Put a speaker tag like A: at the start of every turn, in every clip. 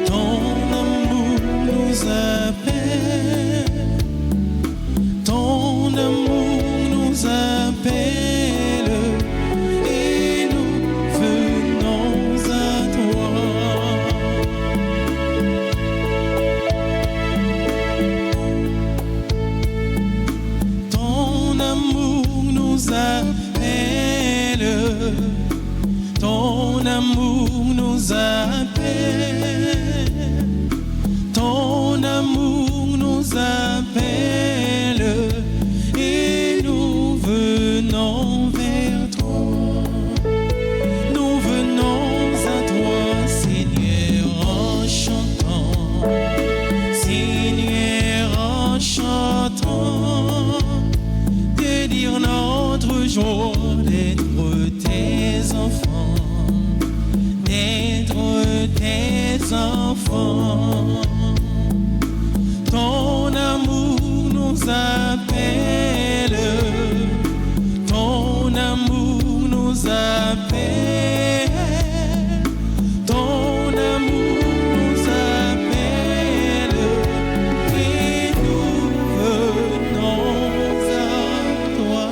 A: ton amour nous appelle, ton amour nous appelle, et nous venons à toi. Ton amour nous appelle, ton amour nous appelle, ton amour nous appelle, et nous venons vers toi. Nous venons à toi, Seigneur, en chantant, Seigneur, en chantant, de dire notre joie d'être tes enfants, d'être tes enfants. Ton amour nous appelle, ton amour nous appelle, ton amour nous appelle, et nous venons à toi.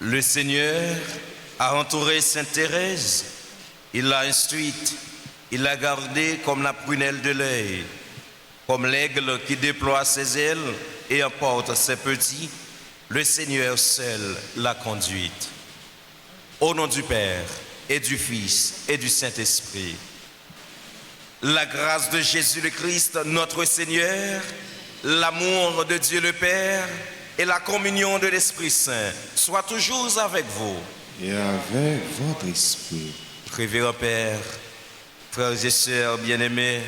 B: Le Seigneur a entouré Sainte Thérèse, il l'a instruite, il l'a gardée comme la prunelle de l'œil, comme l'aigle qui déploie ses ailes et emporte ses petits. Le Seigneur seul l'a conduite. Au nom du Père et du Fils et du Saint-Esprit, la grâce de Jésus le Christ, notre Seigneur, l'amour de Dieu le Père et la communion de l'Esprit Saint soient toujours avec vous.
C: Et avec votre esprit.
B: Révérend Père, frères et sœurs bien-aimés,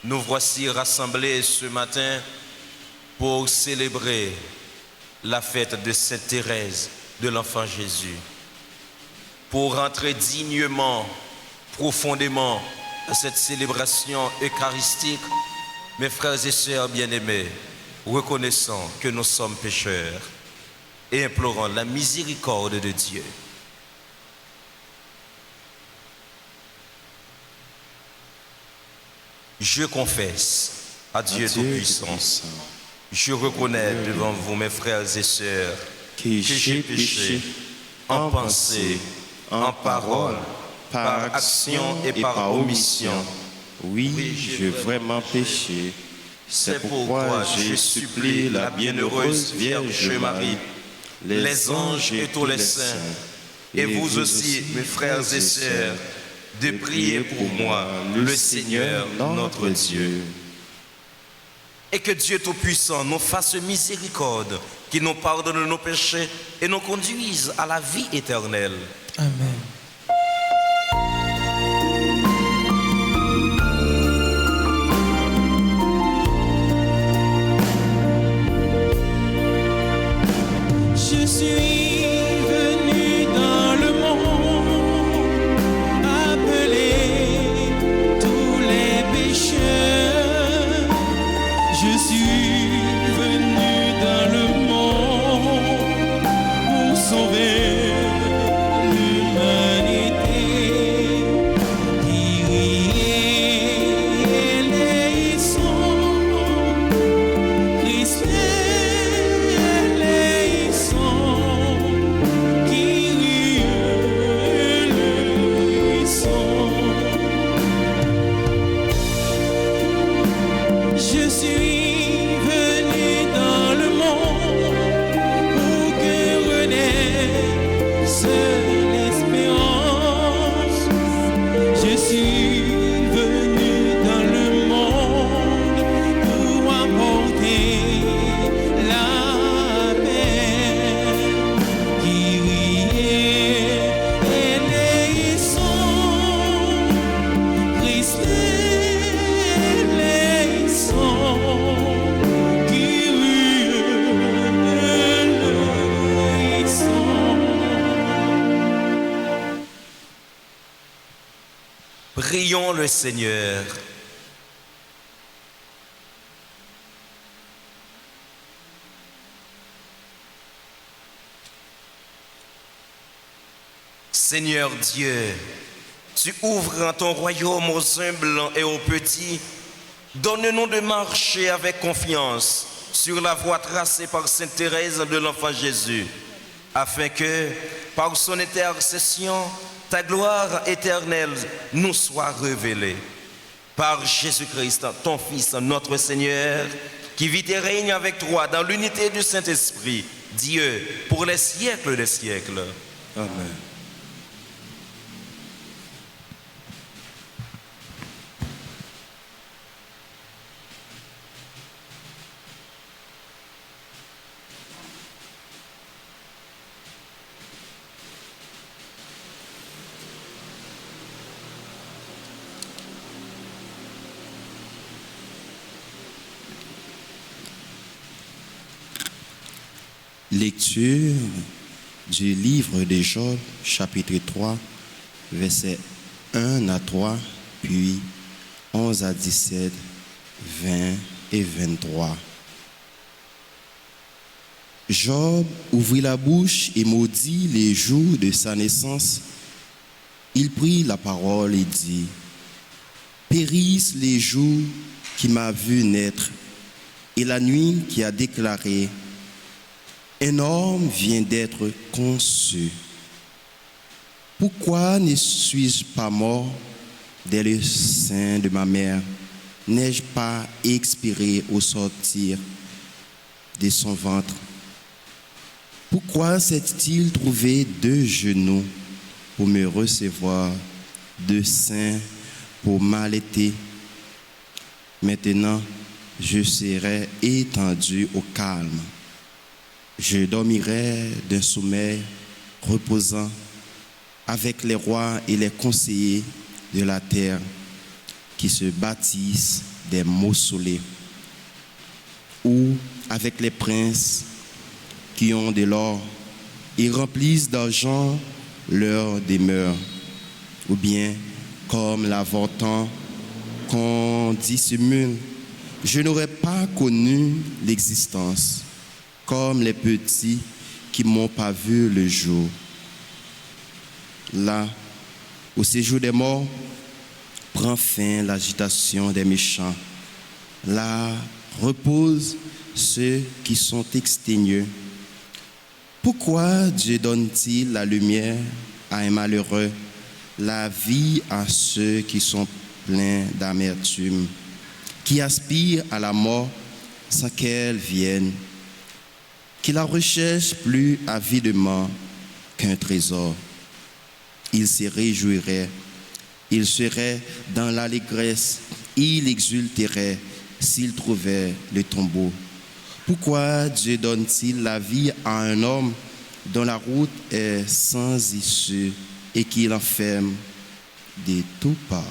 B: nous voici rassemblés ce matin pour célébrer la fête de Sainte Thérèse de l'Enfant Jésus, pour rentrer dignement, profondément à cette célébration eucharistique. Mes frères et sœurs bien-aimés, reconnaissant que nous sommes pécheurs et implorant la miséricorde de Dieu. Je confesse à Dieu Tout-Puissant, je reconnais devant vous, mes frères et sœurs, que j'ai péché en pensée, en parole, par action et par omission.
C: Oui, j'ai vraiment péché. C'est pourquoi je supplie la bienheureuse Vierge Marie, les anges et tous les saints,
B: et vous aussi, mes frères et sœurs, de prier pour moi, le Seigneur notre Dieu. Et que Dieu Tout-Puissant nous fasse miséricorde, qui nous pardonne nos péchés et nous conduise à la vie éternelle.
A: Amen. Je suis venu dans le monde appeler tous les pécheurs. Je suis venu dans le monde pour sauver l'humanité. Kyrie eleison, Christ eleison, Kyrie eleison. Je suis venu dans le monde pour que renaisse l'espérance. Je suis venu dans le monde pour apporter la paix. Kyrie eleison, Christ eleison, Kyrie eleison.
B: Prions le Seigneur. Seigneur Dieu, tu ouvres ton royaume aux humbles et aux petits. Donne-nous de marcher avec confiance sur la voie tracée par Sainte Thérèse de l'Enfant Jésus, afin que, par son intercession, ta gloire éternelle nous soit révélée. Par Jésus-Christ, ton Fils, notre Seigneur, qui vit et règne avec toi dans l'unité du Saint-Esprit, Dieu, pour les siècles des siècles.
C: Amen. Lecture du livre de Job, chapitre 3, versets 1 à 3, puis 11 à 17, 20 et 23. Job ouvrit la bouche et maudit les jours de sa naissance. Il prit la parole et dit: Périssent les jours qui m'a vu naître, et la nuit qui a déclaré: Un homme vient d'être conçu. Pourquoi ne suis-je pas mort dès le sein de ma mère? N'ai-je pas expiré au sortir de son ventre? Pourquoi s'est-il trouvé 2 genoux pour me recevoir, 2 seins pour m'allaiter? Maintenant, je serai étendu au calme. Je dormirai d'un sommeil reposant avec les rois et les conseillers de la terre qui se bâtissent des mausolées, ou avec les princes qui ont de l'or et remplissent d'argent leur demeure, ou bien comme l'avorton qu'on dissimule. Je n'aurais pas connu l'existence, comme les petits qui m'ont pas vu le jour. Là, au séjour des morts, prend fin l'agitation des méchants. Là reposent ceux qui sont exténués. Pourquoi Dieu donne-t-il la lumière à un malheureux, la vie à ceux qui sont pleins d'amertume, qui aspirent à la mort sans qu'elle vienne, qui la recherchent plus avidement qu'un trésor? Il se réjouirait, il serait dans l'allégresse, il exulterait s'il trouvait le tombeau. Pourquoi Dieu donne-t-il la vie à un homme dont la route est sans issue et qu'il enferme de toutes parts?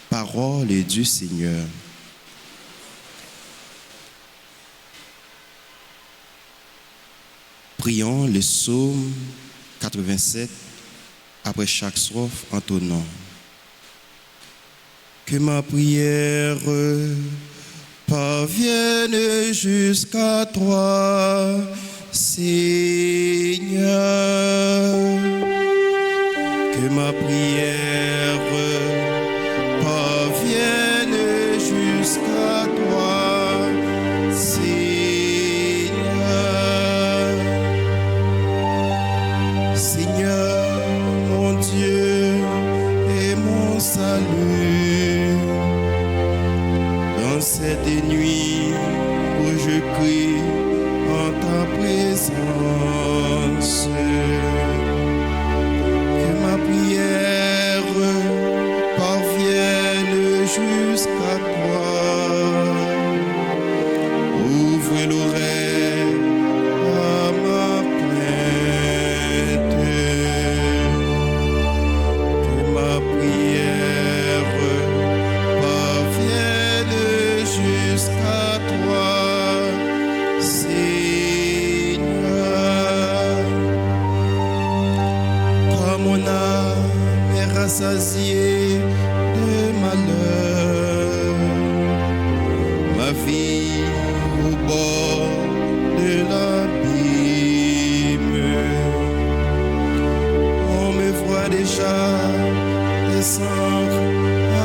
C: Parole du Seigneur. Prions le psaume 87 après chaque strophe entonnant. Que ma prière parvienne jusqu'à toi, Seigneur. Que ma prière parvienne jusqu'à toi, Seigneur. Seigneur, mon Dieu et mon salut, dans cette nuit où je crie en ta présence, que ma prière parvienne jusqu'à toi. Ouvre l'oreille à ma plainte, que ma prière parvienne jusqu'à toi, Seigneur. Quand mon âme est rassasiée de malheur, ma vie au bord de l'abîme, on me descendre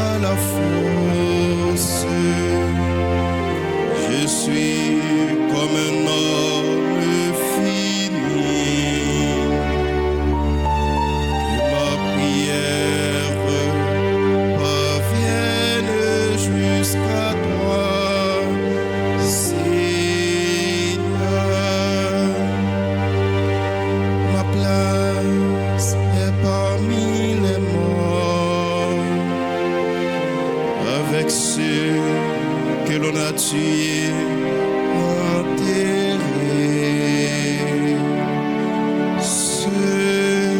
C: à la fosse. Je suis comme un homme fini. Que ma prière parvienne jusqu'à toi, Seigneur. Ma place est parmi les morts, avec ceux que l'on a tués, enterrés, ceux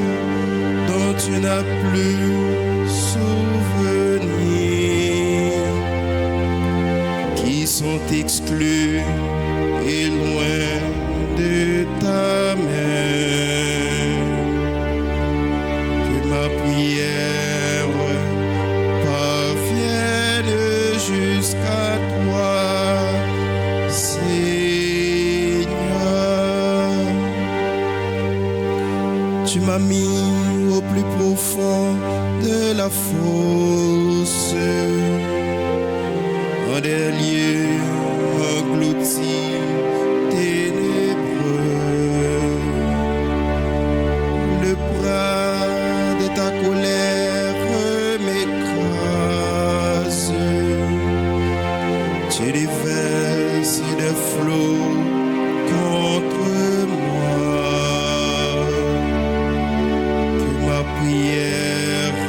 C: dont tu n'as plus souvenir, qui sont exclus et loin de ta main. Que ma prière parvienne jusqu'à toi, Seigneur. Tu m'as mis au plus profond de la fosse, en des lieux engloutis, ténébreux. Le bras de ta colère m'écrase. Tu déverses des flots contre moi. Que ma prière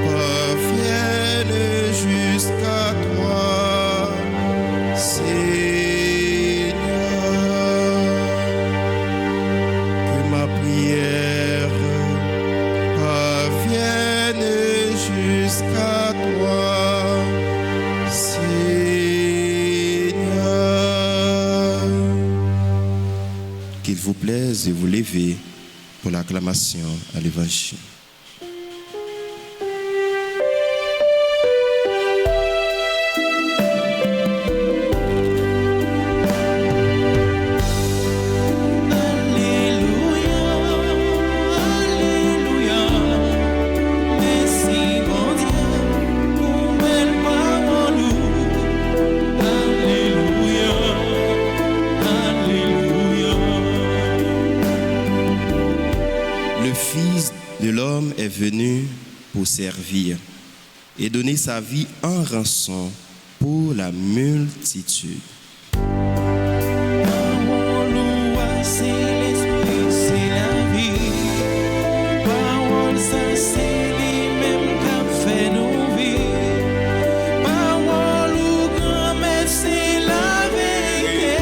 C: parvienne jusqu'à toi, Seigneur. Que ma prière parvienne jusqu'à toi, Seigneur. Qu'il vous plaise de vous lever pour l'acclamation à l'Évangile.
A: Alléluia, Alléluia. Merci mon Dieu pour belle parole. Alléluia, Alléluia.
C: Le Fils de l'homme est venu pour servir et donner sa vie en rançon pour la multitude.
A: Parole, c'est l'esprit, c'est la vie. Parole, ça c'est lui-même qui a fait nos vies. Parole, grand-mère, c'est la vérité.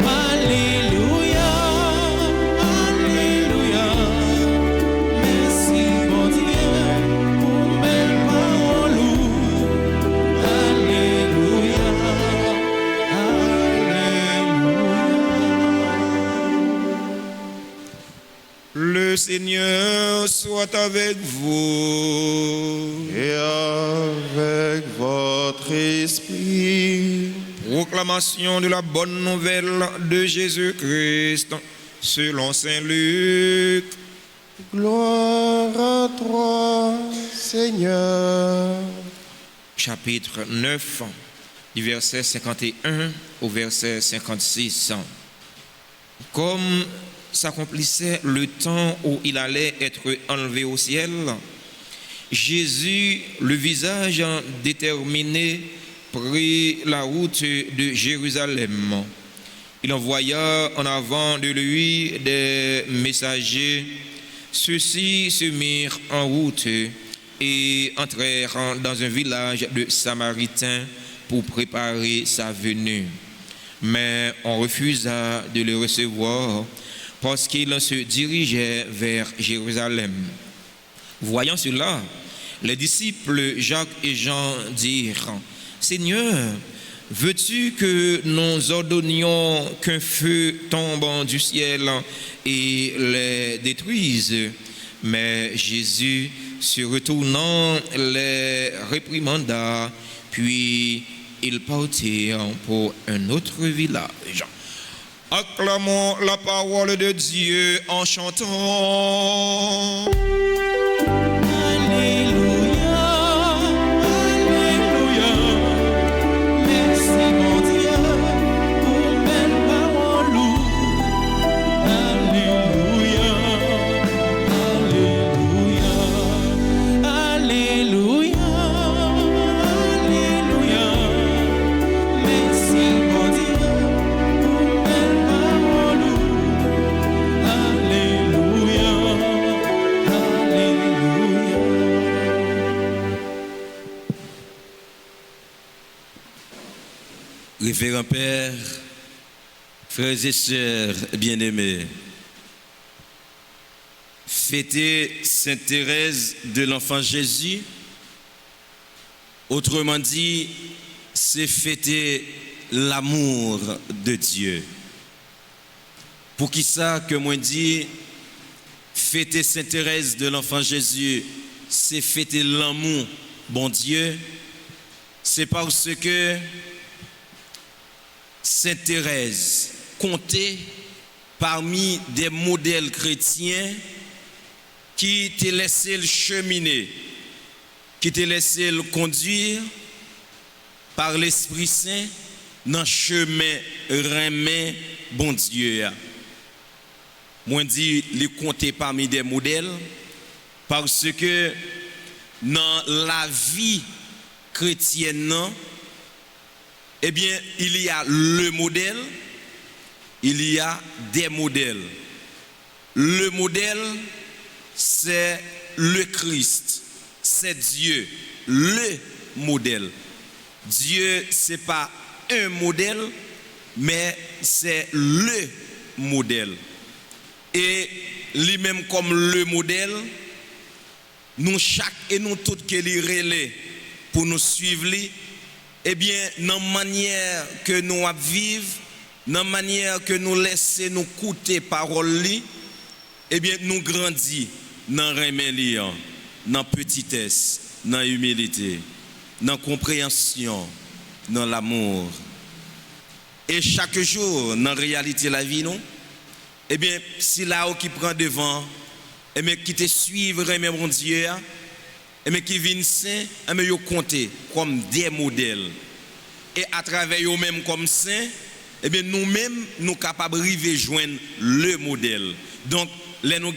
A: Alléluia, Alléluia. Merci mon Dieu pour belle parole. Alléluia, Alléluia.
D: Le Seigneur soit avec vous.
C: Et avec votre esprit.
D: Proclamation de la bonne nouvelle de Jésus-Christ selon Saint Luc.
C: Gloire à toi, Seigneur.
D: Chapitre 9, du verset 51 au verset 56. Comme s'accomplissait le temps où il allait être enlevé au ciel, Jésus, le visage déterminé, prit la route de Jérusalem. Il envoya en avant de lui des messagers. Ceux-ci se mirent en route et entrèrent dans un village de Samaritains pour préparer sa venue. Mais on refusa de le recevoir parce qu'il se dirigeait vers Jérusalem. Voyant cela, les disciples Jacques et Jean dirent: Seigneur, veux-tu que nous ordonnions qu'un feu tombe du ciel et les détruise? Mais Jésus, se retournant, les réprimanda, puis ils partirent pour un autre village. Acclamons la parole de Dieu en chantant.
A: Alléluia, Alléluia. Merci mon Dieu pour belle parole. Alléluia, Alléluia, Alléluia, Alléluia. Merci mon Dieu pour belle parole. Alléluia, Alléluia.
E: Révérend Père, frères et sœurs bien-aimés, fêter Sainte Thérèse de l'Enfant Jésus, autrement dit, c'est fêter l'amour de Dieu. Pour qui ça que moi dis, fêter Sainte Thérèse de l'Enfant Jésus, c'est fêter l'amour, bon Dieu, c'est parce que Sainte Thérèse comptait parmi des modèles chrétiens qui te laissé le cheminer, qui te laissé le conduire par l'Esprit Saint dans le chemin remet bon Dieu. Moi dit les compter parmi des modèles parce que dans la vie chrétienne, eh bien, il y a le modèle, il y a des modèles. Le modèle, c'est le Christ, c'est Dieu, le modèle. Dieu, ce n'est pas un modèle, mais c'est le modèle. Et lui-même comme le modèle, nous chaque et nous toutes qui les relais pour nous suivre, eh bien, dans la manière que nous vivons, dans la manière que nous laissons nous écouter parole, eh bien, nous grandissons dans la rébellion, dans la petitesse, dans la humilité, dans la compréhension, dans l'amour. Et chaque jour, dans la réalité de la vie, non, eh bien, si là qui prend devant, eh bien, qui te suivre, eh bien, mon Dieu, et mais qui viennent saints, mais ils comptent comme des modèles. Et à travers eux-mêmes comme saints, et bien nous-mêmes, nous sommes capables de joindre le modèle. Donc, là, nous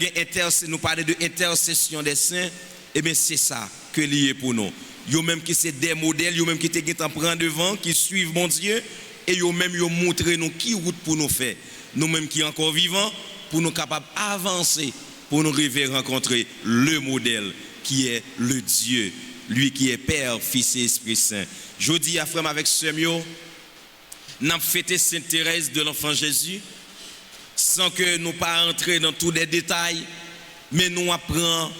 E: parlons de intercession des saints, et bien c'est ça que lié pour nous. Eux-mêmes qui sont des modèles, eux-mêmes qui te prennent devant, qui suivent mon Dieu, et eux-mêmes ils montrent nous qui route pour nous faire. Nous-mêmes qui sommes encore vivants, pour nous capables d'avancer, pour nous arriver à rencontrer le modèle qui est le Dieu, lui qui est Père, Fils et Esprit Saint. Je dis à frère avec ce mot, nous avons fêté Sainte Thérèse de l'Enfant Jésus, sans que nous pas entrer dans tous les détails, mais nous apprenons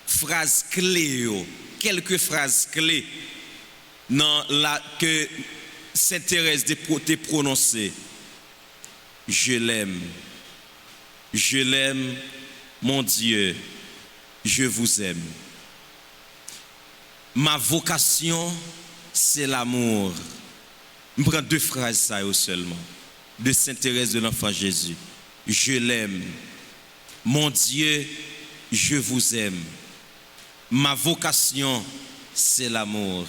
E: phrases clés, quelques phrases clés dans la que Sainte Thérèse a prononcées. Je l'aime, mon Dieu. Je vous aime. Ma vocation, c'est l'amour. Je prends deux phrases ça seulement. De Sainte Thérèse de l'Enfant Jésus. Je l'aime. Mon Dieu, je vous aime. Ma vocation, c'est l'amour.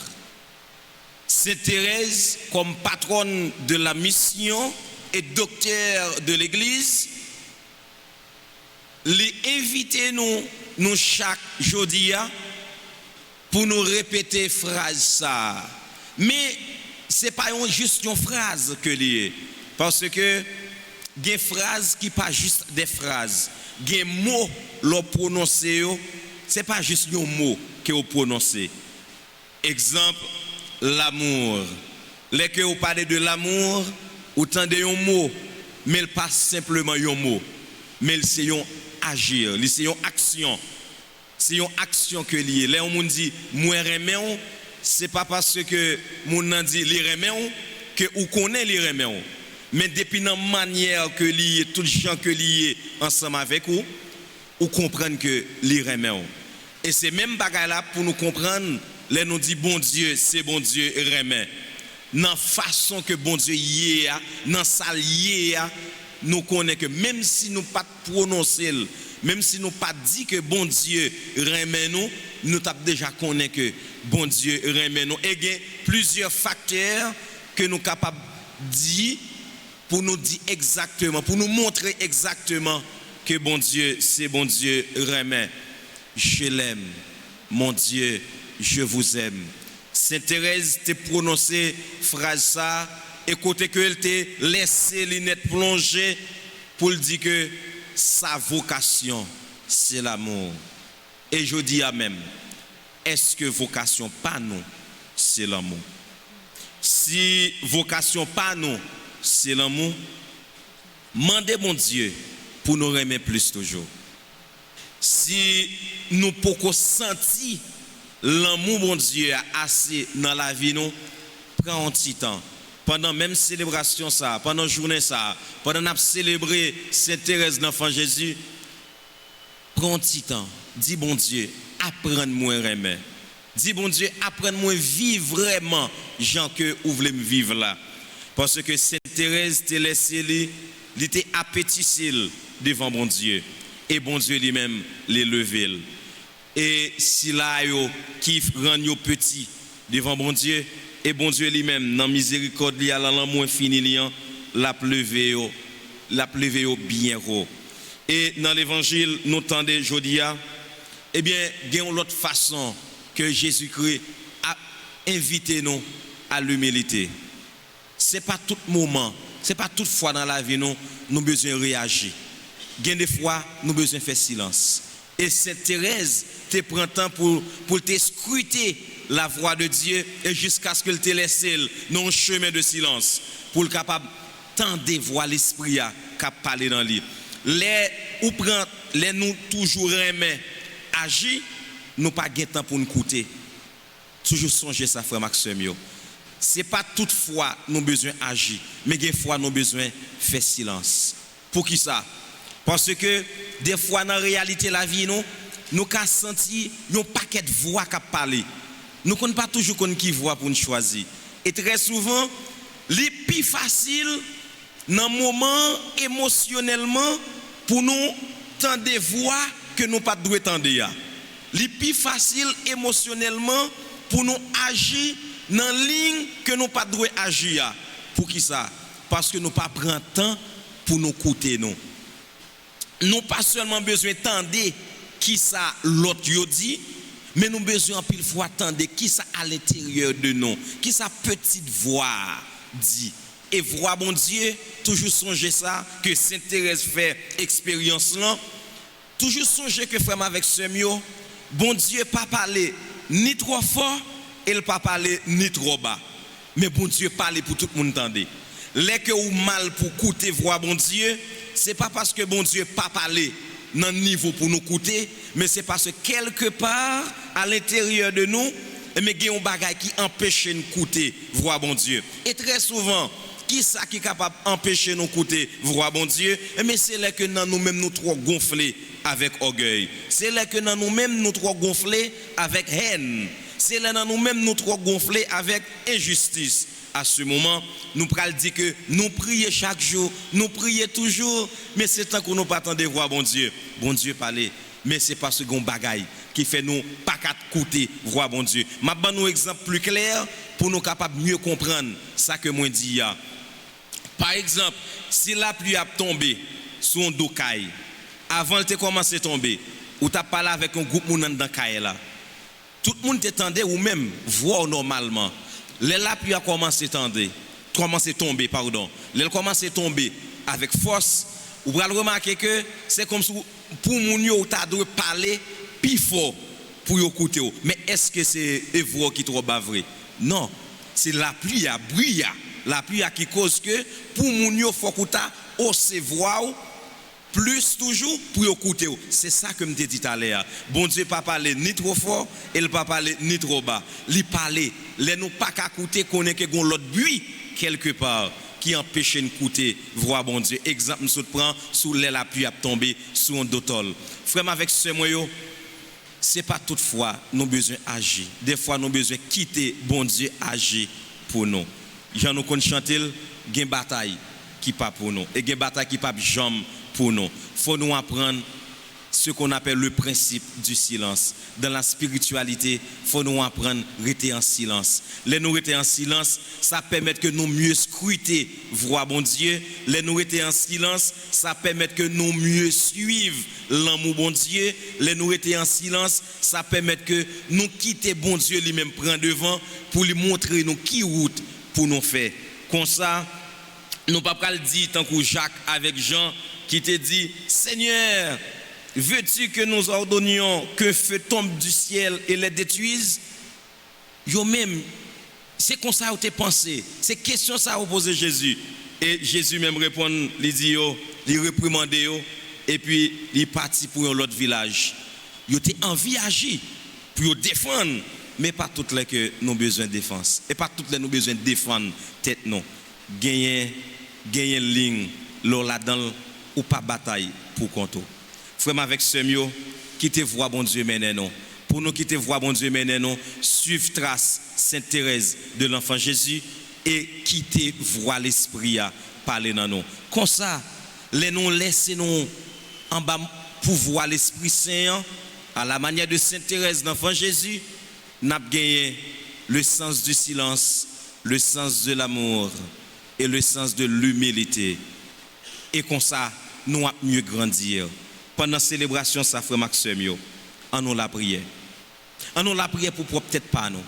E: Sainte Thérèse, comme patronne de la mission et docteur de l'Église, les inviter nous chaque jeudi pour nous répéter phrase ça. Mais c'est pas juste une phrase que lié, parce que des phrases qui pas juste des phrases, des mots l'on prononcer, c'est pas juste un mot que vous prononcez. Exemple, l'amour. Lorsque que vous parlez de l'amour, vous entendez un mot, mais pas simplement un mot, mais c'est un agir, c'est une action. C'est une action que lié. Là on dit moi remet, c'est pas parce que mon dit les remet que ou connaît les remet. Mais depuis la manière que lié, tout gens que lié ensemble avec vous, ou comprendre que les remet. Et c'est même bagaille là pour nous comprendre, là nous dit bon Dieu, c'est bon Dieu remet. dans façon que bon Dieu y est, dans sa lié, nous connaissons que même si nous pas prononcer, même si nous pas dit que bon Dieu remet nous, nous avons déjà connaît que bon Dieu remet nous. Et il y a plusieurs facteurs que nous sommes capables de dire pour nous dire exactement, pour nous montrer exactement que bon Dieu, c'est bon Dieu remet. Je l'aime, mon Dieu, je vous aime. Sainte Thérèse t'a prononcé phrase ça, et côté que elle t'a laissé les net plonger pour dire que sa vocation c'est l'amour. Et je dis à même, est-ce que vocation pas nous c'est l'amour? Si vocation pas nous c'est l'amour, mandez mon Dieu pour nous aimer plus toujours. Si nous pouvons sentir l'amour mon Dieu assez dans la vie nous, prends un petit temps. Pendant même célébration ça, pendant journée ça, pendant nous célébrer Sainte Thérèse l'enfant Jésus, prends un petit temps. Dis bon Dieu, apprends-moi à aimer. Dis bon Dieu, apprends-moi à vivre vraiment, Jean que vous voulez me vivre là. Parce que Sainte Thérèse t'a laissé, il était appétissile devant bon Dieu. Et bon Dieu lui-même les levé. Et si là yo qui rend yo petit devant bon Dieu, et bon Dieu lui-même dans miséricorde li à l'amour infini liant la pleuvé yo bien haut. Et dans l'évangile nous tendez jodia, eh bien il y a une autre façon que Jésus-Christ a invité nous à l'humilité. C'est pas tout moment, c'est pas toute fois dans la vie nous besoin réagir. Il y a des fois nous besoin faire silence. Et Sainte Thérèse te prend temps pour te scruter la voix de Dieu et jusqu'à ce qu'elle te laisse dans un chemin de silence pour le capable tendre voir l'esprit à parler dans lui. Les nous toujours aimer agir, nous pas gain temps pour nous écouter. Toujours songer ça frère Maxime. C'est pas toutefois nous besoin agir, mais des fois nous besoin faire silence. Pour qui ça? Parce que des fois dans la réalité la vie nous avons senti un paquet de voix qui parlent. Nous ne connaissons pas toujours qui voix pour nous choisir. Et très souvent, les plus facile dans le moment émotionnellement pour nous tendre des voix que nous pas devons tendre. Les plus facile émotionnellement pour nous agir dans la ligne que nous pas devons agir. Pour qui ça? Parce que nous pas prendre temps pour nous écouter nous. Nous pas seulement besoin d'entendre qui ça l'autre yo dit, mais nous besoin en pile fois attendre qui ça à l'intérieur de nous, qui ça petite voix dit. Et voix bon Dieu, toujours songer ça que Sainte Thérèse fait expérience là, toujours songer que frère avec ce mio, bon Dieu pas parler ni trop fort et pas parler ni trop bas. Mais bon Dieu parle pour tout le monde entendre. Les que ou mal pour écouter voix bon Dieu, c'est pas parce que bon Dieu pas parlé dans le niveau pour nous écouter, mais c'est parce que quelque part à l'intérieur de nous, mais il y a un bagage qui empêche nous écouter voix bon Dieu. Et très souvent, qui ça qui est capable d'empêcher nous écouter voix bon Dieu? Mais c'est là que dans nous-mêmes nous trop gonflés avec orgueil. C'est là que dans nous-mêmes nous trop gonflés avec haine. C'est là dans nous-mêmes nous trop gonflés avec injustice. À ce moment, nous prenons dire que nous prions chaque jour, nous prions toujours, mais c'est tant que nous pas attendre voir bon Dieu. Bon Dieu parler, mais c'est parce que gon bagaille qui fait nous pas qu'à écouter voir bon Dieu. M'a donne un exemple plus clair pour nous capables mieux comprendre ça que moi dis ya. Par exemple, si la pluie a tombé sur un dokaï, avant de commencer à tomber, ou tu as parlé avec un groupe moun dans caille là. Tout le monde t'entendait ou même voir normalement. La pluie a commencé à tomber, pardon. Elle commence à tomber avec force. Vous allez remarquer que c'est comme si pour moun yo ta doit parler plus fort pour écouter. Mais est-ce que c'est voix qui trop bavré? Non, c'est la pluie à bruit. La pluie qui cause que pour moun yo faut que ta ose voix plus toujours pour écouter. C'est ça que je me dit tout à l'heure. Bon Dieu pas parler ni trop fort et il pas parler ni trop bas. Il parler, les nous pas qu'à écouter connaît que gon l'autre bruit quelque part qui empêche d'écouter voix bon Dieu. Exemple nous prend sous la pluie a tombé sur un dotol. Frère avec ce moyo, c'est pas toutefois nous besoin agir. Des fois nous besoin quitter bon Dieu agir pour nous. Jean nous connaissons chanter, gen bataille qui pas pour nous et gen bataille qui pas jambe pour nous. Faut nous apprendre ce qu'on appelle le principe du silence. Dans la spiritualité, faut nous apprendre à rester en silence. Les nous rester en silence, ça permet que nous mieux scruter voix bon Dieu. Les nous rester en silence, ça permet que nous mieux suivre l'amour bon Dieu. Les nous rester en silence, ça permet que nous quitter bon Dieu lui-même prend devant pour lui montrer nous qui route pour nous faire. Comme ça, nous pas le dire tant que Jacques avec Jean qui te dit Seigneur, veux-tu que nous ordonnions que feu tombe du ciel et les détruise? Yo même, c'est comme ça que tu pensé. C'est question ça a posé Jésus. Et Jésus même répond, il dit, il réprimande, et puis il parti pour un autre village. Il a envie d'agir pour défendre, mais pas toutes les que nous avons besoin de défense. Et pas toutes les nous avons besoin de défendre tête non. Gagner ligne, là-dedans, ou pas bataille pour compter. Frère avec Semio, qui te voit bon Dieu maintenant. Pour nous qui te voit bon Dieu maintenant, suivre trace Sainte Thérèse de l'enfant Jésus et qui te voit l'esprit à parler dans nous. Comme ça, les nous laissez nous en bas pour voir l'Esprit Saint à la manière de Sainte Thérèse d'enfant Jésus, n'a gagné le sens du silence, le sens de l'amour et le sens de l'humilité. Et comme ça, nous allons mieux grandir. Pendant la célébration, ça frère Maxime, en nous la prière. En nous la prière pour peut-être pas nous,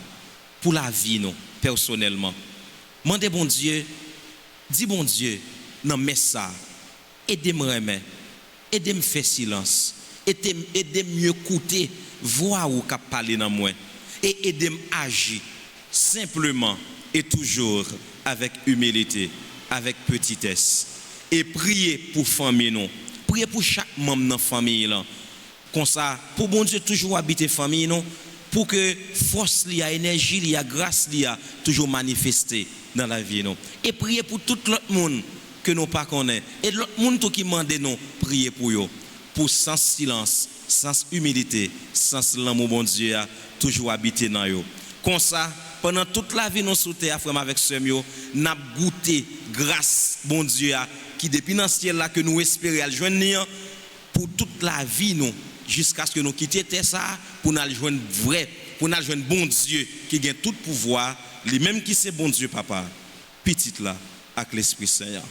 E: pour la vie nous, personnellement. Mandez bon Dieu, dis bon Dieu, non mais ça, aidez-moi, aidez-moi faire silence, aidez-moi mieux écouter, voir où qu'a parler dans moi, et aidez-moi agir simplement et toujours avec humilité, avec petitesse, et prier pour famille nous. Priez pour chaque membre de la famille. Comme ça, pour bon Dieu toujours habiter la famille, non? Pour que force, énergie, grâce, toujours manifester dans la vie. Non? Et priez pour tout l'autre monde que nous ne connaissons pas. Et l'autre monde qui demande nous, priez pour eux. Pour sans silence, sans humilité, sans l'amour bon Dieu, toujours habiter dans eux. Comme ça, pendant toute la vie, nous souhaitons, frère avec ce mieux, nous avons goûté grâce bon Dieu qui depuis dans le ciel là que nous espérons joindre pour toute la vie nous jusqu'à ce que nous quittions ça pour nous joindre vrai pour nous joindre bon Dieu qui gagne tout pouvoir lui-même qui c'est bon Dieu papa petite là avec l'Esprit Saint.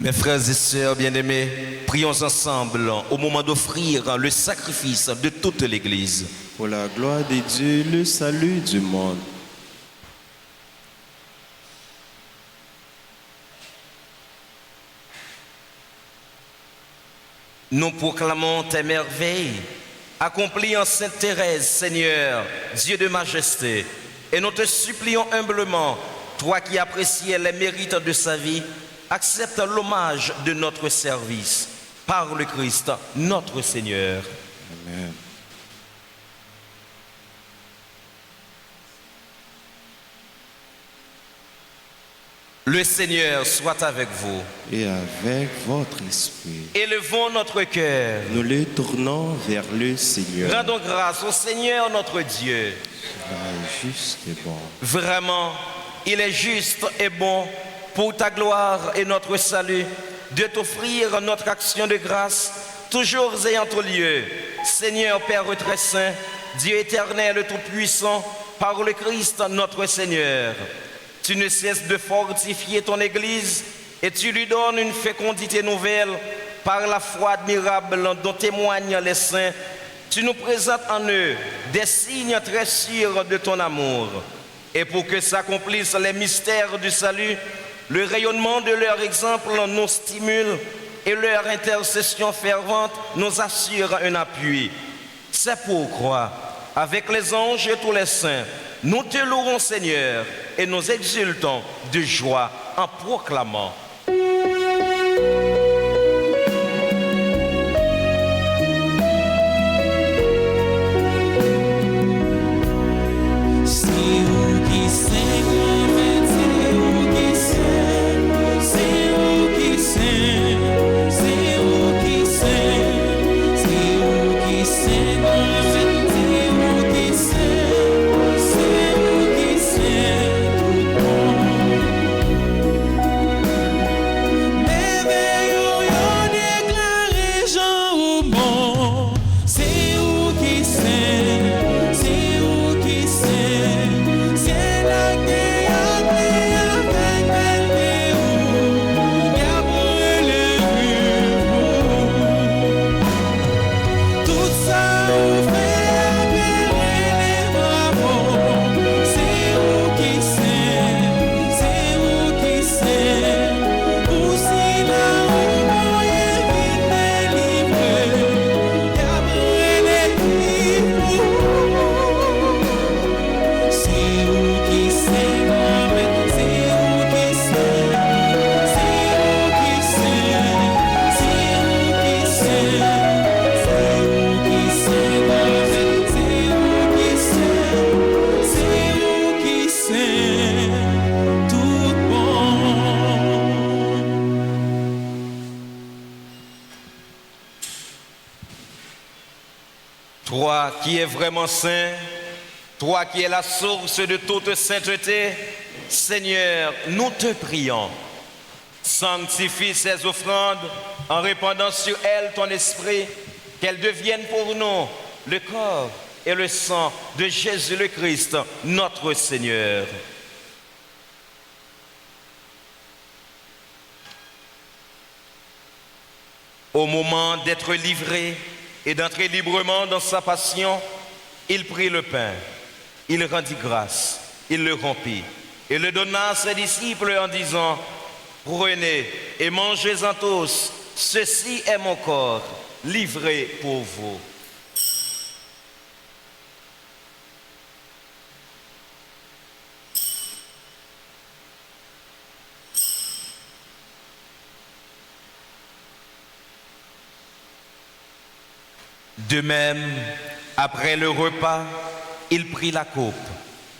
B: Mes frères et sœurs bien-aimés, prions ensemble au moment d'offrir le sacrifice de toute l'Église.
C: Pour la gloire de Dieu, le salut du monde.
B: Nous proclamons tes merveilles, accomplies en Sainte Thérèse, Seigneur, Dieu de majesté, et nous te supplions humblement, toi qui appréciais les mérites de sa vie, accepte l'hommage de notre service, par le Christ, notre Seigneur.
C: Amen.
B: Le Seigneur soit avec vous.
C: Et avec votre esprit,
B: Élevons notre cœur.
C: nous le tournons vers le Seigneur.
B: Rendons grâce au Seigneur notre Dieu.
C: Cela est juste et bon.
B: Vraiment, il est juste et bon pour ta gloire et notre salut de t'offrir notre action de grâce, toujours ayant au lieu. Seigneur Père très saint, Dieu éternel et tout-puissant, par le Christ notre Seigneur. Tu ne cesses de fortifier ton Église et tu lui donnes une fécondité nouvelle par la foi admirable dont témoignent les saints. Tu nous présentes en eux des signes très sûrs de ton amour. Et pour que s'accomplissent les mystères du salut, le rayonnement de leur exemple nous stimule et leur intercession fervente nous assure un appui. C'est pourquoi, avec les anges et tous les saints, nous te louons Seigneur et nous exultons de joie en proclamant. Toi qui es vraiment saint, toi qui es la source de toute sainteté, Seigneur, nous te prions. Sanctifie ces offrandes en répandant sur elles ton esprit, qu'elles deviennent pour nous le corps et le sang de Jésus le Christ, notre Seigneur. Au moment d'être livré et d'entrer librement dans sa passion, il prit le pain, il rendit grâce, il le rompit et le donna à ses disciples en disant: prenez et mangez-en tous, ceci est mon corps, livré pour vous. De même, après le repas, il prit la coupe.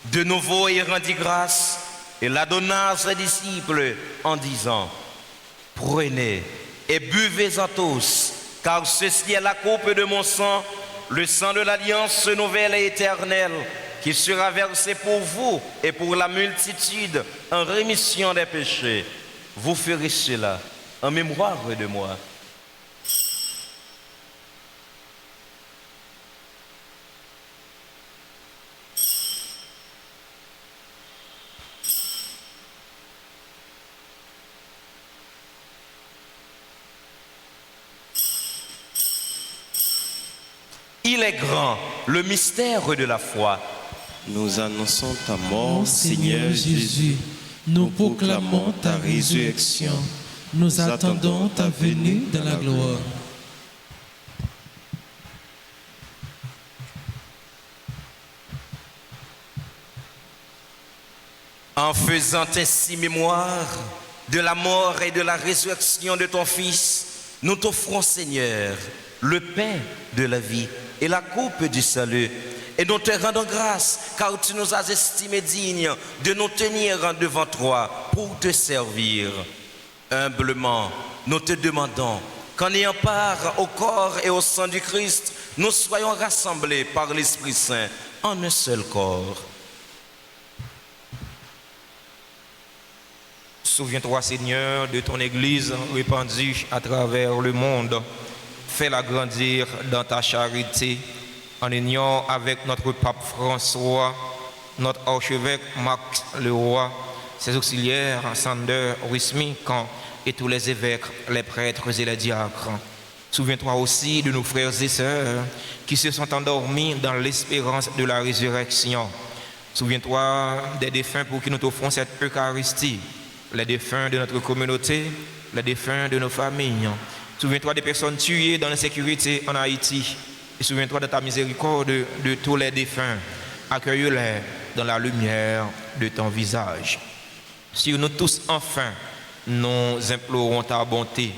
B: De nouveau, il rendit grâce et la donna à ses disciples en disant: prenez et buvez-en tous, car ceci est la coupe de mon sang, le sang de l'alliance nouvelle et éternelle, qui sera versé pour vous et pour la multitude en rémission des péchés. Vous ferez cela en mémoire de moi. Il est grand, le mystère de la foi.
C: Nous annonçons ta mort,
A: Mon Seigneur Jésus, nous proclamons ta résurrection. Nous attendons ta venue dans la gloire.
B: En faisant ainsi mémoire de la mort et de la résurrection de ton Fils, nous t'offrons, Seigneur, le pain de la vie et la coupe du salut. Et nous te rendons grâce, car tu nous as estimés dignes de nous tenir devant toi pour te servir. Humblement, nous te demandons qu'en ayant part au corps et au sang du Christ, nous soyons rassemblés par l'Esprit Saint en un seul corps.
D: Souviens-toi, Seigneur, de ton Église répandue à travers le monde. Fais-la grandir dans ta charité, en union avec notre pape François, notre archevêque Max Leroy, ses auxiliaires Sander Wismik et tous les évêques, les prêtres et les diacres. Souviens-toi aussi de nos frères et sœurs qui se sont endormis dans l'espérance de la résurrection. Souviens-toi des défunts pour qui nous t'offrons cette Eucharistie, les défunts de notre communauté, les défunts de nos familles. Souviens-toi des personnes tuées dans l'insécurité en Haïti. Et souviens-toi de ta miséricorde de tous les défunts. Accueille-les dans la lumière de ton visage. Sur nous tous, enfin, nous implorons ta bonté.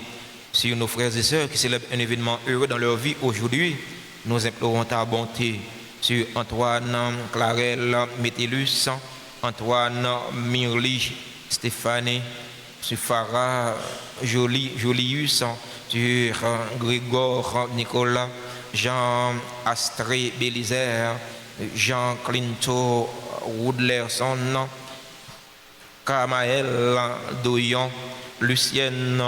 D: Sur nos frères et sœurs qui célèbrent un événement heureux dans leur vie aujourd'hui, nous implorons ta bonté. Sur Antoine, Clarel, Métellus, Antoine, Mirli, Stéphanie, sur Farah, Jolius, sur Grégor, Nicolas, Jean Astré Bélizer, Jean Clinto Woodlerson, Kamael Doyon, Lucienne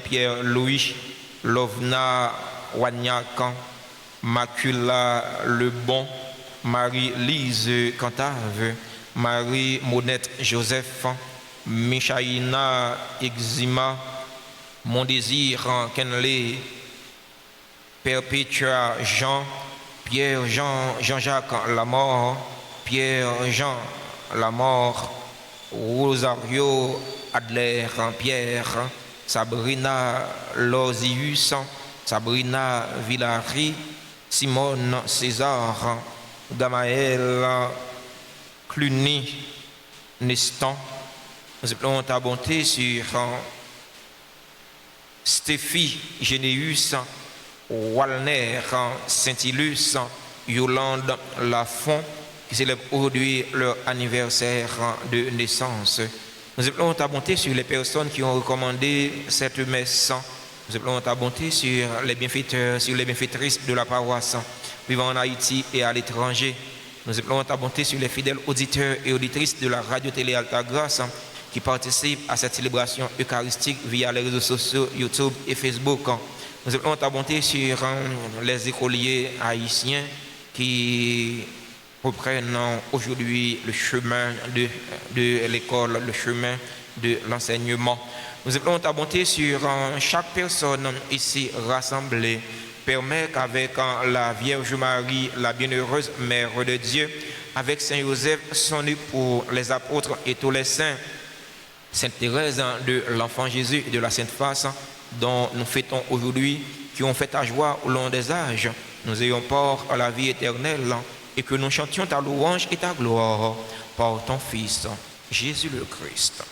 D: Pierre-Louis, Lovna Wagnac, Macula Lebon, Marie-Lise Cantave, Marie-Monette Joseph, Michaïna Exima, Mon Désir Kenley, Perpétua Jean, Pierre-Jean, Jean-Jacques Lamort, Pierre-Jean Lamort, Rosario Adler Pierre, Sabrina Lozius, Sabrina Villari, Simone César, Gamaël Cluny, Nestan. Nous appelons ta bonté sur Stéphie Généus, Walner Saint-Ilus, Yolande Lafont, qui célèbrent aujourd'hui leur anniversaire de naissance. Nous appelons ta bonté sur les personnes qui ont recommandé cette messe. Nous appelons ta bonté sur les bienfaiteurs, sur les bienfaitrices de la paroisse vivant en Haïti et à l'étranger. Nous appelons ta bonté sur les fidèles auditeurs et auditrices de la radio-télé Alta Grâce qui participent à cette célébration eucharistique via les réseaux sociaux YouTube et Facebook. Nous appelons ta bonté sur les écoliers haïtiens qui reprennent aujourd'hui le chemin de l'école, le chemin de l'enseignement. Nous appelons ta bonté sur chaque personne ici rassemblée. Permets qu'avec la Vierge Marie, la bienheureuse Mère de Dieu, avec Saint Joseph, son époux, les apôtres et tous les saints, Sainte Thérèse de l'Enfant Jésus et de la Sainte Face, dont nous fêtons aujourd'hui, qui ont fait ta joie au long des âges, nous ayons part à la vie éternelle et que nous chantions ta louange et ta gloire par ton Fils, Jésus le Christ.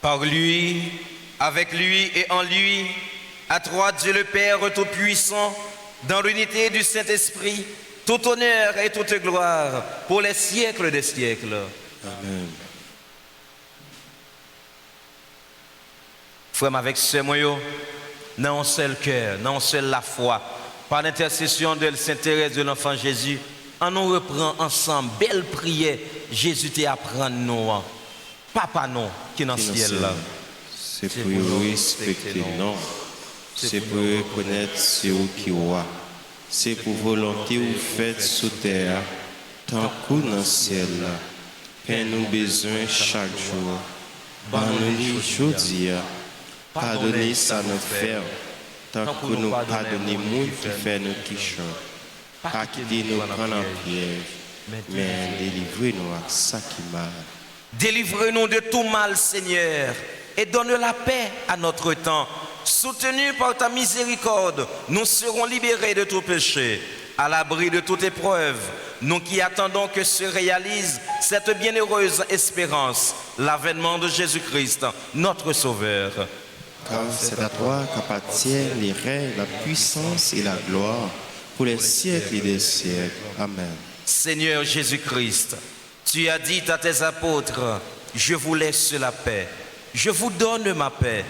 B: Par lui, avec lui et en lui, à toi Dieu le Père Tout-Puissant, dans l'unité du Saint-Esprit, tout honneur et toute gloire pour les siècles des siècles.
C: Amen.
B: Frère, avec ce moyen, dans un seul cœur, dans un seul la foi, par l'intercession de Sainte Thérèse de l'Enfant Jésus, on nous reprend ensemble, belle prière, Jésus t'apprend nous, Papa nous, qui est dans le ciel là.
C: C'est pour nous respecter, non. C'est pour reconnaître ce qui est. C'est pour volonté ou faites sous terre, tant qu'on dans le ciel. nous besoin chaque jour. Ban-nous aujourd'hui, pardonnez ça nous faire, tant que nous pardonnons moun qui fait nous qui chante. Pas quitter nous prendre en piège, mais délivrez-nous à ça qui mal.
B: Délivre-nous de tout mal, Seigneur, et donne la paix à notre temps. Soutenus par ta miséricorde, nous serons libérés de tout péché, à l'abri de toute épreuve, nous qui attendons que se réalise cette bienheureuse espérance, l'avènement de Jésus-Christ, notre Sauveur.
C: Car c'est à toi qu'appartiennent les règnes, la puissance et la gloire, pour les siècles et des siècles. Amen.
B: Seigneur Jésus-Christ, tu as dit à tes apôtres, je vous laisse la paix, je vous donne ma paix.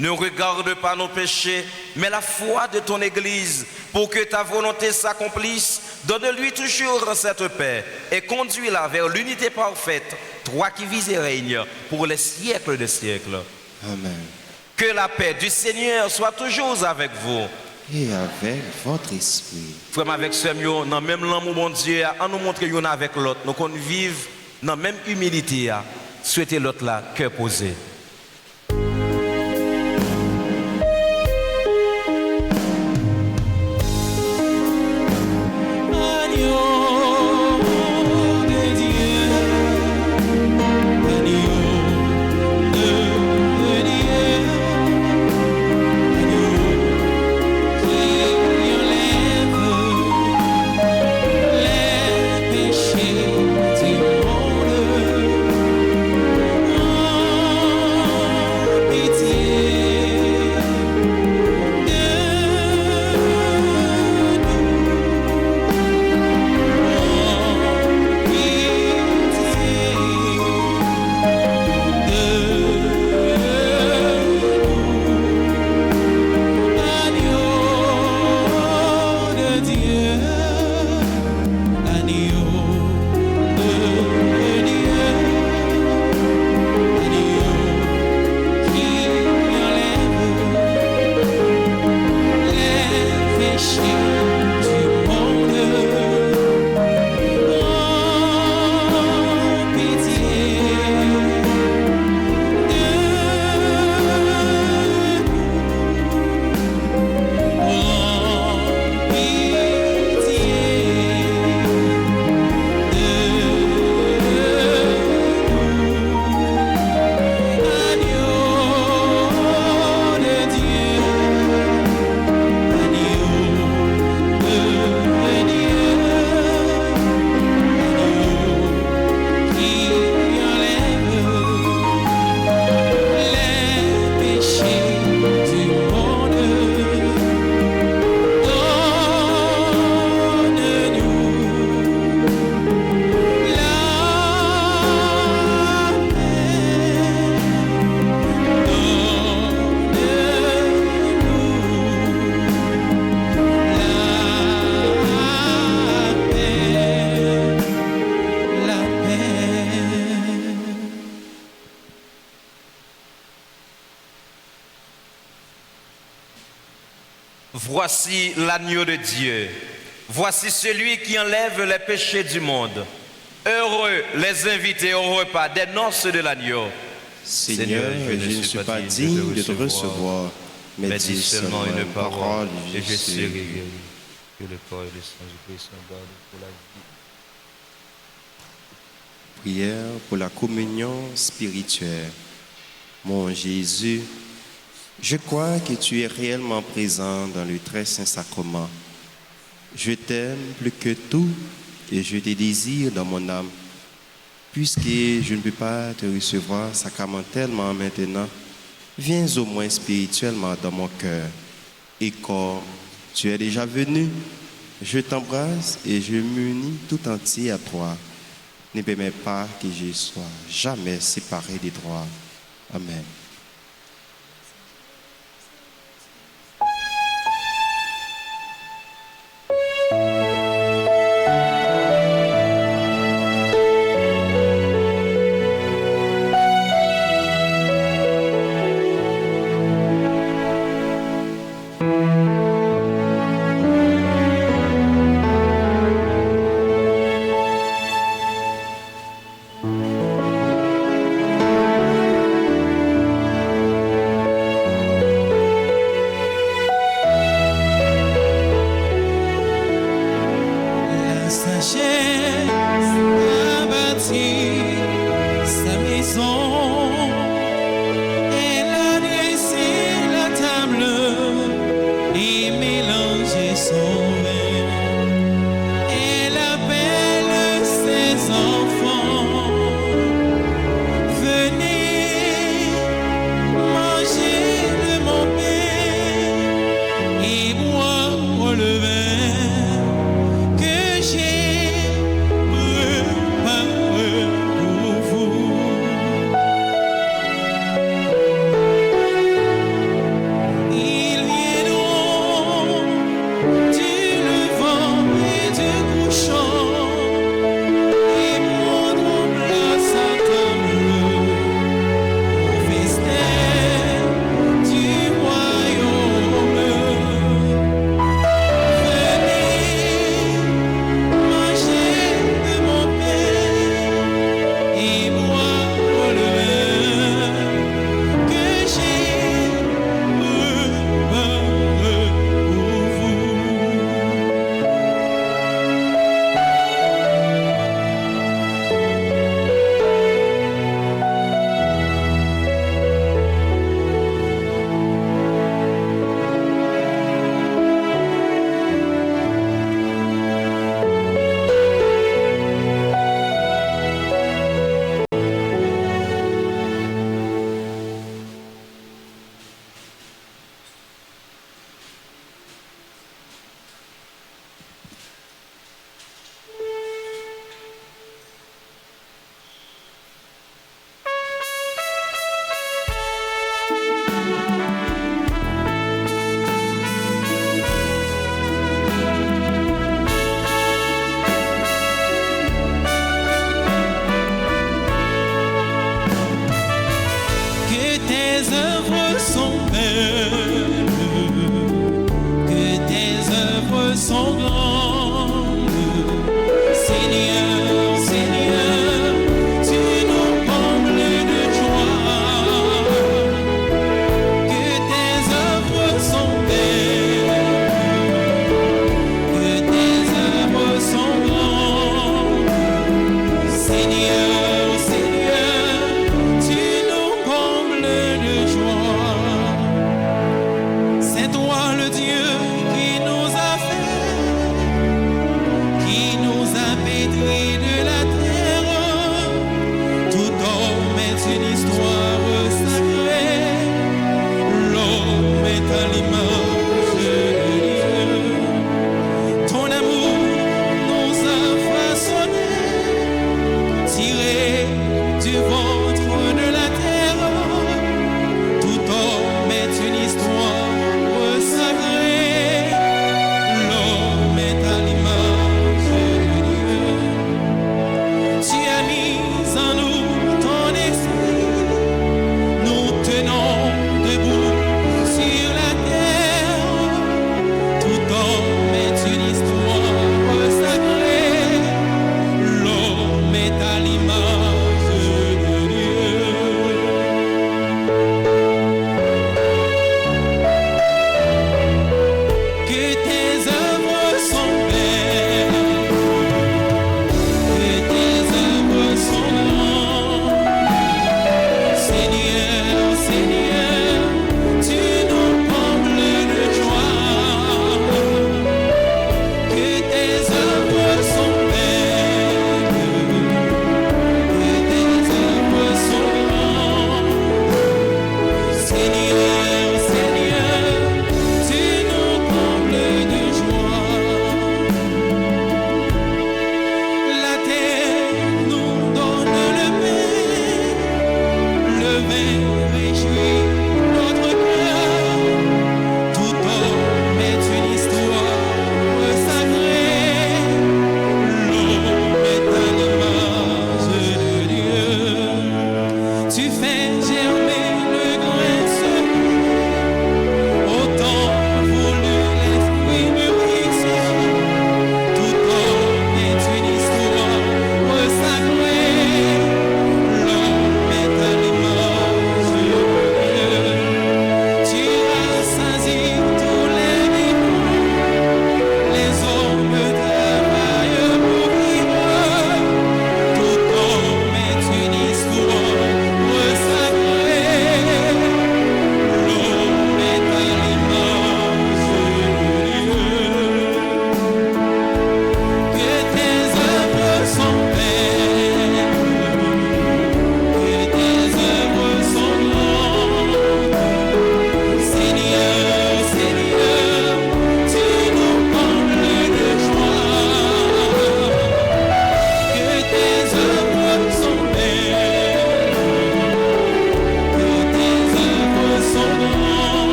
B: Ne regarde pas nos péchés, mais la foi de ton Église, pour que ta volonté s'accomplisse. Donne-lui toujours cette paix et conduis-la vers l'unité parfaite, toi qui vis et règnes pour les siècles des siècles.
C: Amen.
B: Que la paix du Seigneur soit toujours avec vous.
C: Et avec votre esprit.
B: Frère, avec ce mieux, dans même l'amour, mon Dieu, à nous montrer l'un avec l'autre, nous qu'on vive dans la même humilité, souhaiter l'autre là, cœur posé. Voici l'agneau de Dieu. Voici celui qui enlève les péchés du monde. Heureux les invités au repas des noces de l'agneau.
C: Seigneur, je ne suis pas digne de te recevoir, mais dis seulement une parole et je serai guéri.
B: Que le corps et le sang du Christ sont gardés pour la vie.
C: Prière pour la communion spirituelle. Mon Jésus, je crois que tu es réellement présent dans le très saint sacrement. Je t'aime plus que tout et je te désire dans mon âme. Puisque je ne peux pas te recevoir sacramentellement maintenant, viens au moins spirituellement dans mon cœur. Et comme tu es déjà venu, je t'embrasse et je m'unis tout entier à toi. Ne permets pas que je sois jamais séparé des droits. Amen.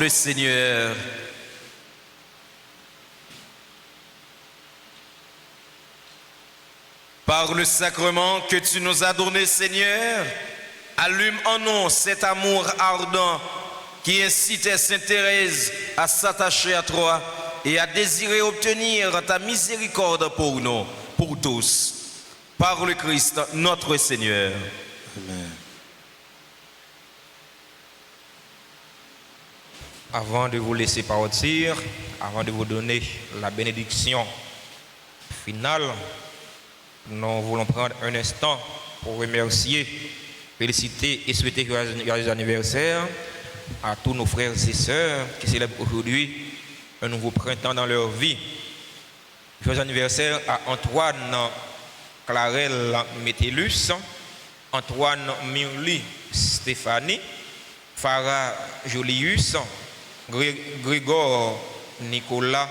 B: le Seigneur. Par le sacrement que tu nous as donné, Seigneur, allume en nous cet amour ardent qui incitait Sainte Thérèse à s'attacher à toi et à désirer obtenir ta miséricorde pour nous, pour tous. Par le Christ, notre Seigneur.
C: Amen.
D: Avant de vous laisser partir, avant de vous donner la bénédiction finale, nous voulons prendre un instant pour remercier, féliciter et souhaiter joyeux anniversaire à tous nos frères et sœurs qui célèbrent aujourd'hui un nouveau printemps dans leur vie. Joyeux anniversaire à Antoine Clarel Métellus, Antoine Mirli Stéphanie, Farah Jolius, Grégor Nicolas,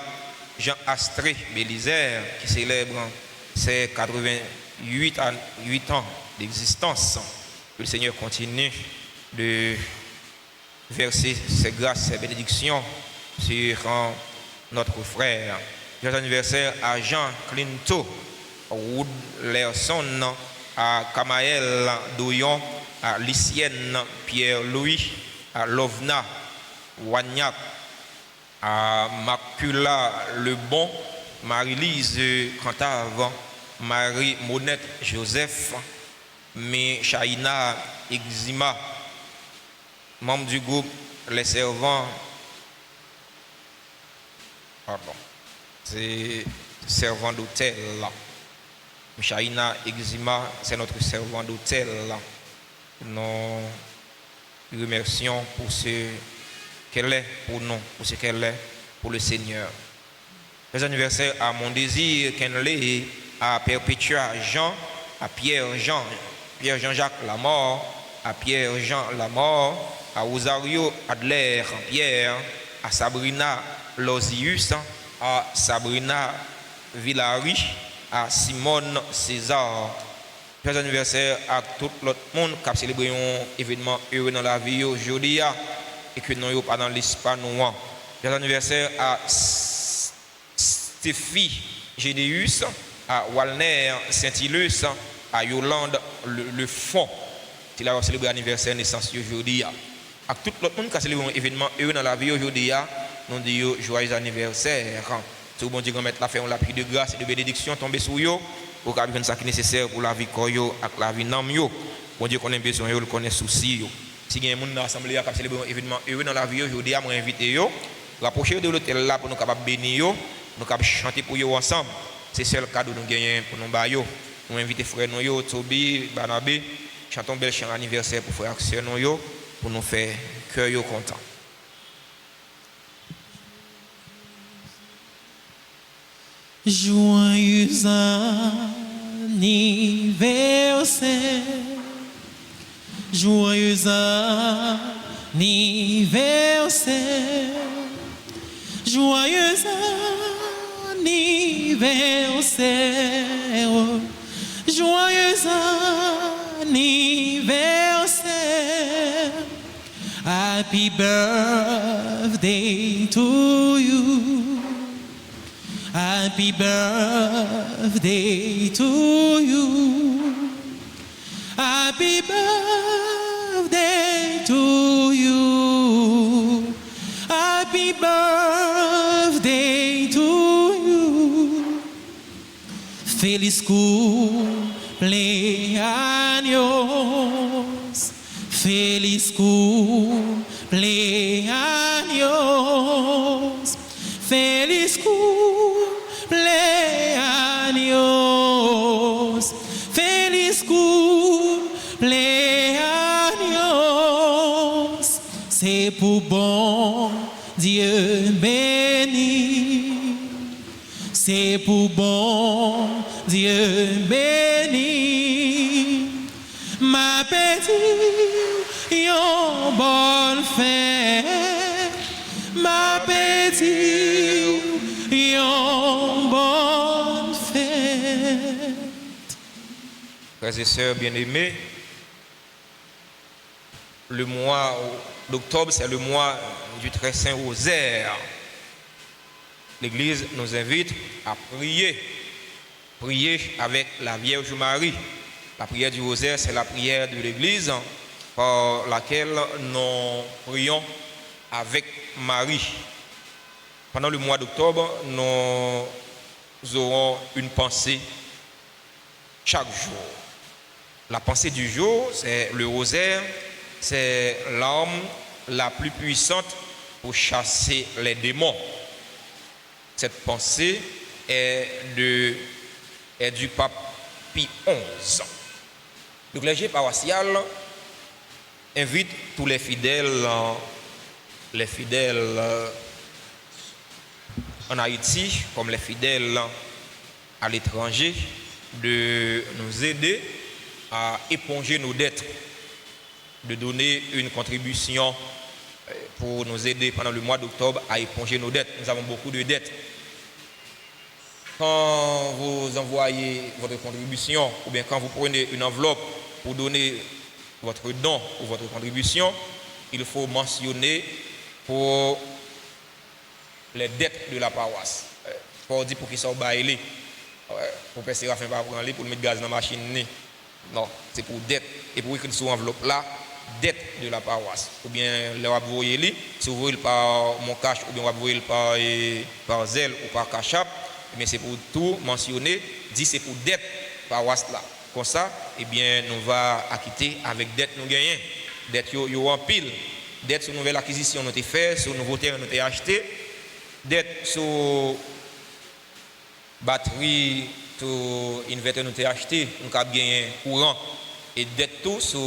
D: Jean Astré Bélisaire qui célèbre ses 88 ans d'existence. Que le Seigneur continue de verser ses grâces, ses bénédictions sur notre frère. Joyeux anniversaire à Jean Clinto, Woodlerson, à Kamael Douillon, à Lycienne Pierre-Louis, à Lovna Wagnac, à Macula Lebon, Marie-Lise Cantave, Marie-Monette Joseph, Michaïna Exima, membre du groupe Les Servants, c'est servant d'hôtel là. Michaïna Exima, c'est notre servant d'hôtel là. Nous remercions pour ce qu'elle est pour nous, pour ce qu'elle est pour le Seigneur. Les anniversaires à mon désir, Kenley, à Perpétua Jean, à Pierre-Jean-Jacques Lamort, à Pierre-Jean Lamort, à Rosario Adler Pierre, à Sabrina Lozius, à Sabrina Villari, à Simone César. Les anniversaires à tout l'autre monde qui a célébré un événement heureux dans la vie aujourd'hui et que nous n'avons pas dans l'espace noir. Les anniversaires à Stéphie Gédéus, à Walner Saint-Hilus, à Yolande Le Fond, qui a célébré l'anniversaire de naissance aujourd'hui. À tout le monde qui a célébré un événement heureux dans la vie aujourd'hui, nous disons joyeux anniversaire. Si vous Dieu mettre la fin, la pluie de grâce et de bénédiction tomber sur vous, pour qu'il y ait ce qui est nécessaire pour la vie et la vie nam yo. Bon Dieu connaît besoin, il connaît souci. Si il y a des gens dans l'assemblée qui a célébré un événement heureux dans la vie aujourd'hui, je invite vous. Rapprochez de l'hôtel là pour nous capables bénir, nous capables chanter pour vous ensemble. C'est seul cadeau nous gagnons pour nous bailler. Nous invitons frères nous, Toby, Barnabé, chantons bel chant anniversaire pour frères et sœurs nous pour nous faire cœur content.
A: Joyeux anniversaire, joyeux anniversaire, joyeux anniversaire, joyeux anniversaire, happy birthday to you. Happy birthday to you. Happy birthday to you. Happy birthday to you. Feliz cumpleaños. Feliz cumpleaños. Feliz cumpleaños, feliz cumpleaños. C'est pour bon Dieu béni, c'est pour bon Dieu béni. Ma petite, yon bonne fête, ma petite. Bonne fête.
D: Frères et sœurs bien-aimés, le mois d'octobre, c'est le mois du très saint rosaire. L'Église nous invite à prier avec la Vierge Marie. La prière du rosaire, c'est la prière de l'Église par laquelle nous prions avec Marie. Pendant le mois d'octobre, nous aurons une pensée chaque jour. La pensée du jour, c'est le rosaire, c'est l'arme la plus puissante pour chasser les démons. Cette pensée est du pape Pie XI. Le clergé paroissial invite tous les fidèles en Haïti, comme les fidèles à l'étranger, de nous aider à éponger nos dettes, de donner une contribution pour nous aider pendant le mois d'octobre à éponger nos dettes. Nous avons beaucoup de dettes. Quand vous envoyez votre contribution, ou bien quand vous prenez une enveloppe pour donner votre don ou votre contribution, il faut mentionner pour les dettes de la paroisse. Pour dire pour qu'ils soient baillés, pour passer la fin par prendre pour mettre gaz dans la machine. Non, c'est pour dette. Et pour écrire sur l'enveloppe là, dette de la paroisse. Ou bien le voyez, si vous voyez par mon cash, ou bien vous voyez par Zelle ou par Cachap, mais c'est pour tout mentionner, dit c'est pour dette paroisse là. Comme ça, eh bien, nous va acquitter avec dette nous gagnons. Dette yo en pile. Dette sur nouvelle acquisition nous avons fait, sur nouveau terrain nous avons acheté. Dette sur batterie, sur inverter nous avons acheté, nous avons gagné courant. Et dette tout sur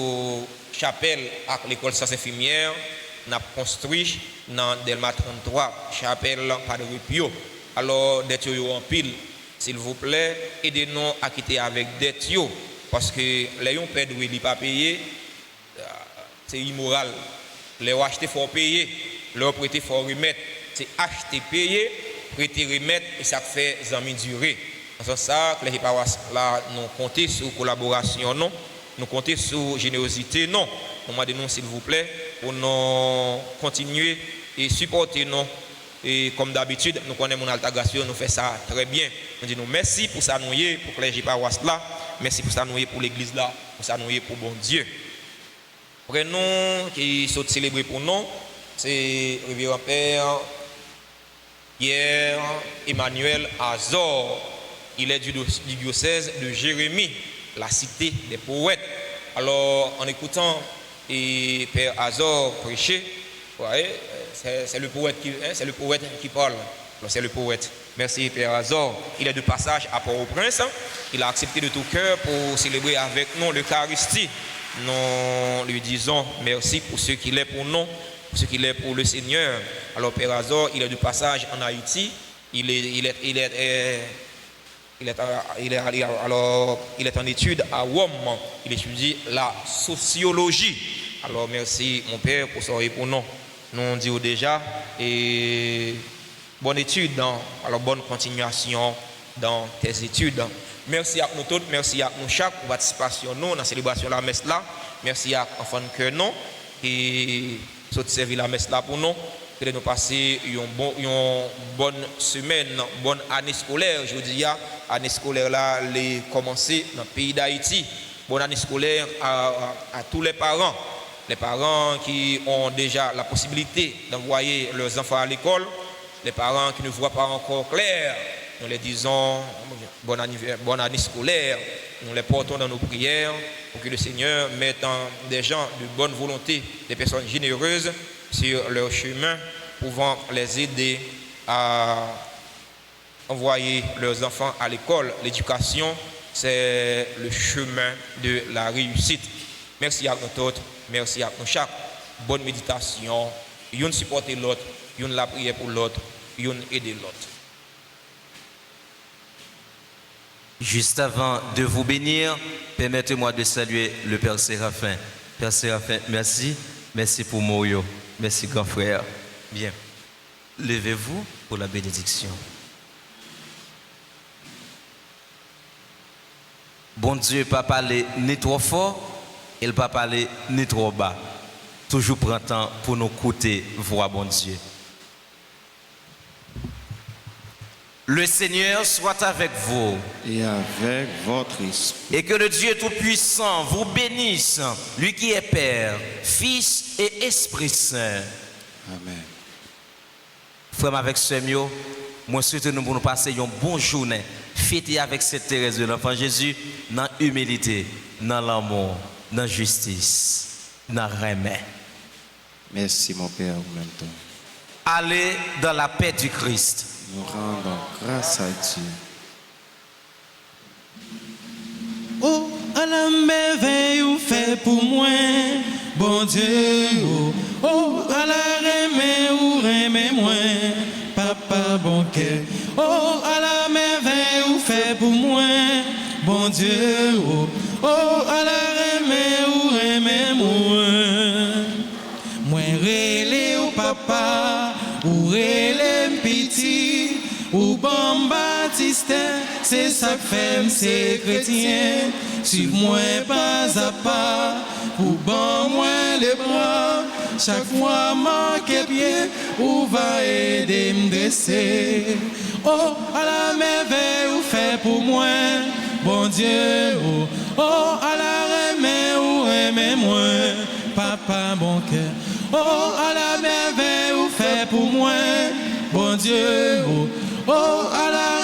D: chapelle à l'école sciences infirmières, nous avons construit dans Delma 33, chapelle pas de repio. Alors, dette yo en pile. S'il vous plaît, aidez-nous à quitter avec dette yo, parce que les gens perdent ou ils pas payer, c'est immoral. Les acheter faut payer, les prêter faut remettre. C'est acheter payer, prêter remettre et ça fait amis durer. C'est ça que les paroisses là nous comptons sur collaboration non, nous comptons sur générosité non. Demandez-nous s'il vous plaît pour nous continuer et supporter nous. Et comme d'habitude, nous connaissons mon Altagration, nous fait ça très bien. Nous disons merci pour ça, nous pour le clergé paroisse là, merci pour ça, nous pour l'église là, pour ça, nous pour bon Dieu. Prénom qui sont célébrés pour nous, c'est Révérend Père Pierre Emmanuel Azor. Il est du diocèse de Jérémie, la cité des poètes. Alors, en écoutant Père Azor prêcher, ouais, c'est le poète qui parle. C'est le poète. Merci Père Azor. Il est de passage à Port-au-Prince. Il a accepté de tout cœur pour célébrer avec nous l'Eucharistie. Nous lui disons merci pour ce qu'il est pour nous, pour ce qu'il est pour le Seigneur. Alors Père Azor, il est de passage en Haïti. Il est en études à Rome. Il étudie la sociologie. Alors merci mon Père pour ça et pour nous. Nous disons déjà et bonne étude, alors bonne continuation dans tes études. Merci à nous tous, merci à nous chaque pour participation nous dans la célébration de la messe là. Merci à enfants de cœur nous qui sont servi la messe là pour nous. Que nous passer une bonne semaine, une bonne année scolaire. Je dis année scolaire là, les commencer dans le pays d'Haïti. Bonne année scolaire à tous les parents. Les parents qui ont déjà la possibilité d'envoyer leurs enfants à l'école, les parents qui ne voient pas encore clair, nous les disons bonne année scolaire, nous les portons dans nos prières pour que le Seigneur mette des gens de bonne volonté, des personnes généreuses sur leur chemin, pouvant les aider à envoyer leurs enfants à l'école. L'éducation, c'est le chemin de la réussite. Merci à nous tous. Merci à nous chaque. Bonne méditation. Une supporter l'autre, une la prière pour l'autre, une aider l'autre.
F: Juste avant de vous bénir, permettez-moi de saluer le Père Séraphin. Père Séraphin, merci. Merci pour Morio. Merci grand frère. Bien. Levez-vous pour la bénédiction. Bon Dieu, pas parler ni trop fort, il pas parler ni trop bas. toujours prend temps pour nous écouter voix bon Dieu. Le Seigneur soit avec vous.
C: Et avec votre esprit.
F: Et que le Dieu Tout-Puissant vous bénisse, lui qui est Père, Fils et Esprit Saint.
C: Amen.
F: Frère avec Sœur, moi souhaite nous pour nous passer une bonne journée, fêter avec cette Thérèse de l'Enfant Jésus, dans l'humilité, dans l'amour, dans la justice, dans le remède.
C: Merci mon Père en même temps.
F: Allez dans la paix du Christ.
C: Nous rendons grâce à Dieu.
A: Oh, à la merveille ou fait pour moi, bon Dieu. Oh, à la remè moi, papa bon cœur. Oh, à la merveille ou fait pour moi, bon Dieu. Oh, à la remè moi. Moi relé au papa, ou relé petit, ou bon Baptiste, c'est ça que fait c'est chrétien. Suive-moi pas à pas, ou bon moi les bras, chaque fois manquer pied, ou va aider me dresser. Oh, à la merveille ou fait pour moi, bon Dieu. Oh, à la remè ou aimez moi, papa bon cœur. Oh, à la merveille ou fait pour moi, bon Dieu. Oh, à la